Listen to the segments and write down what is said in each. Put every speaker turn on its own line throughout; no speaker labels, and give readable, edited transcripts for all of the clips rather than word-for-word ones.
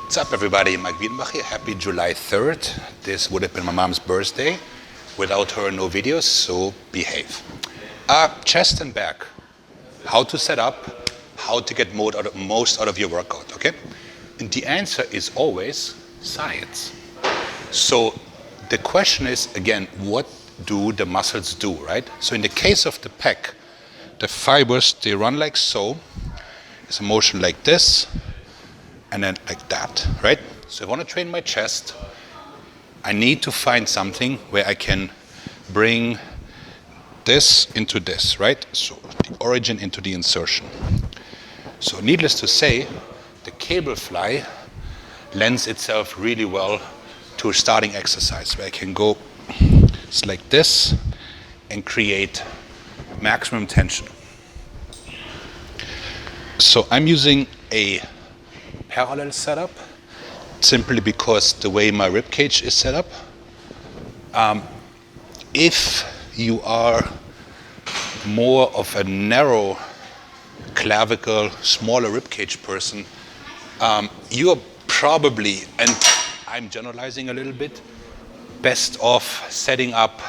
What's up, everybody? Maik Wiedenbach here. Happy July 3rd. This would have been my mom's birthday. Without her, no videos, so behave. Chest and back. How to set up, how to get most out of your workout, okay? And the answer is always science. So the question is, again, what do the muscles do, right? So in the case of the pec, the fibers, they run like so. It's a motion like this, and then like that, right? So if I want to train my chest, I need to find something where I can bring this into this, right? So the origin into the insertion. So needless to say, the cable fly lends itself really well to a starting exercise where I can go just like this and create maximum tension. So I'm using a parallel setup simply because the way my rib cage is set up. If you are more of a narrow clavicle, smaller rib cage person, you are probably, and I'm generalizing a little bit, best off setting up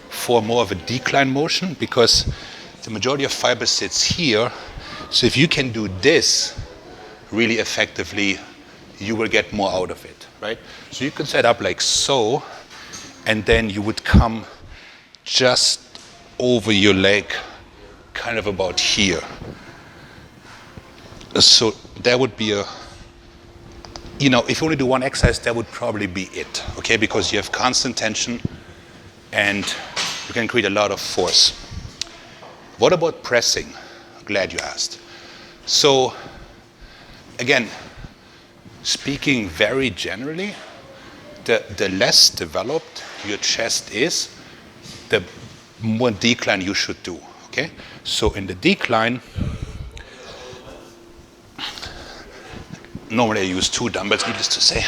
for more of a decline motion because the majority of fiber sits here. So if you can do this really effectively, you will get more out of it, right? So you could set up like so, and then you would come just over your leg, kind of about here. So that would be a, if you only do one exercise, that would probably be it, okay? Because you have constant tension and you can create a lot of force. What about pressing? Glad you asked. So, again, speaking very generally, the less developed your chest is, the more decline you should do, okay? So in the decline, normally I use 2 dumbbells, needless to say,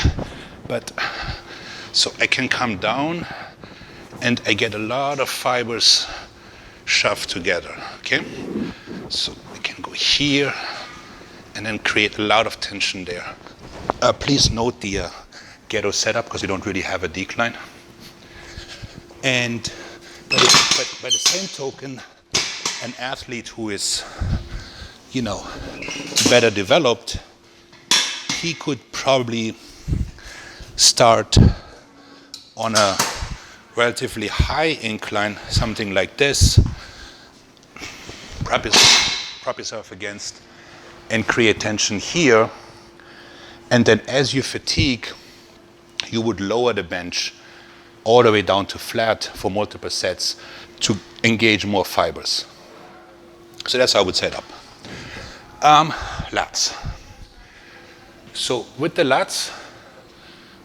but so I can come down and I get a lot of fibers shoved together, okay? So I can go here and then create a lot of tension there. Please note the ghetto setup because you don't really have a decline. And by the same token, an athlete who is, better developed, he could probably start on a relatively high incline, something like this, prop yourself against, and create tension here. And then as you fatigue, you would lower the bench all the way down to flat for multiple sets to engage more fibers. So that's how I would set up. Lats. So with the lats,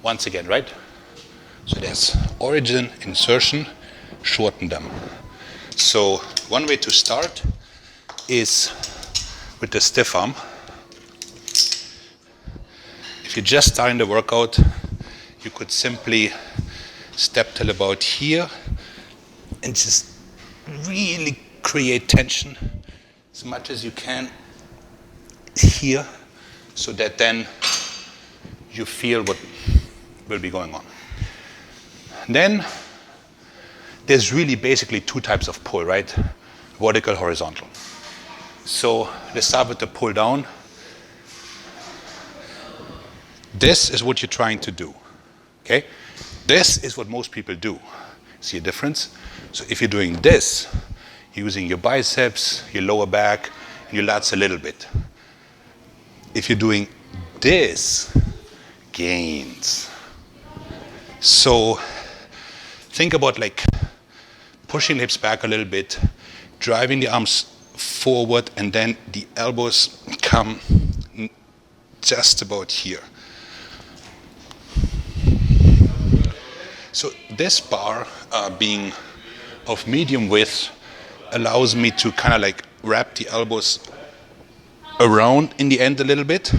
once again, right? So there's origin, insertion, shorten them. So one way to start is with the stiff arm. If you're just starting the workout, you could simply step till about here and just really create tension as much as you can here so that then you feel what will be going on. Then there's really basically 2 types of pull, right? Vertical, horizontal. So let's start with the pull down. This is what you're trying to do, okay? This is what most people do. See a difference? So if you're doing this, you're using your biceps, your lower back, and your lats a little bit. If you're doing this, gains. So think about like pushing the hips back a little bit, driving the arms forward, and then the elbows come just about here. So this bar, being of medium width, allows me to kind of like wrap the elbows around in the end a little bit,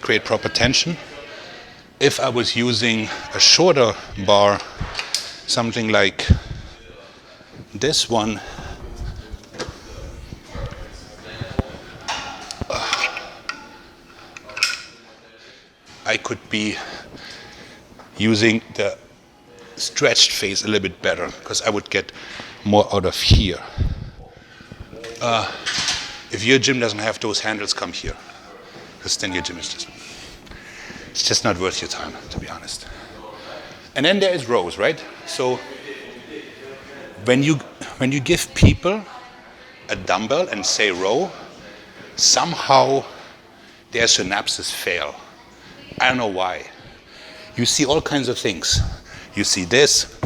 create proper tension. If I was using a shorter bar, something like this one, I could be using the stretched phase a little bit better because I would get more out of here. If your gym doesn't have those handles, come here, because then your gym is it's just not worth your time, to be honest. And then there is rows, right? So when you give people a dumbbell and say row, somehow their synapses fail. I don't know why. You see all kinds of things. You see this.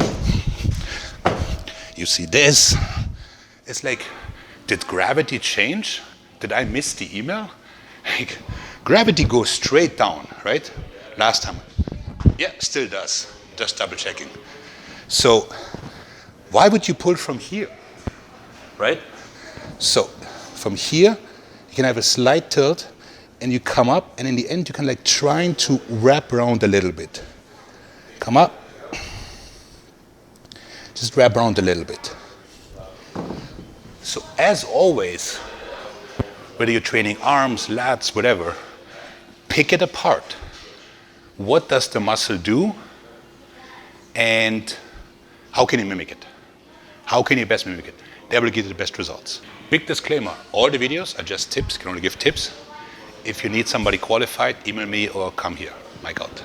You see this. It's like, did gravity change? Did I miss the email? Like, gravity goes straight down, right? Last time. Yeah, still does. Just double checking. So, why would you pull from here? Right? So, from here, you can have a slight tilt, and you come up, and in the end, you can like trying to wrap around a little bit. Come up. Just wrap around a little bit. So as always, whether you're training arms, lats, whatever, pick it apart. What does the muscle do? And how can you mimic it? How can you best mimic it? That will give you the best results. Big disclaimer, all the videos are just tips, can only give tips. If you need somebody qualified, email me or come here. Maik out.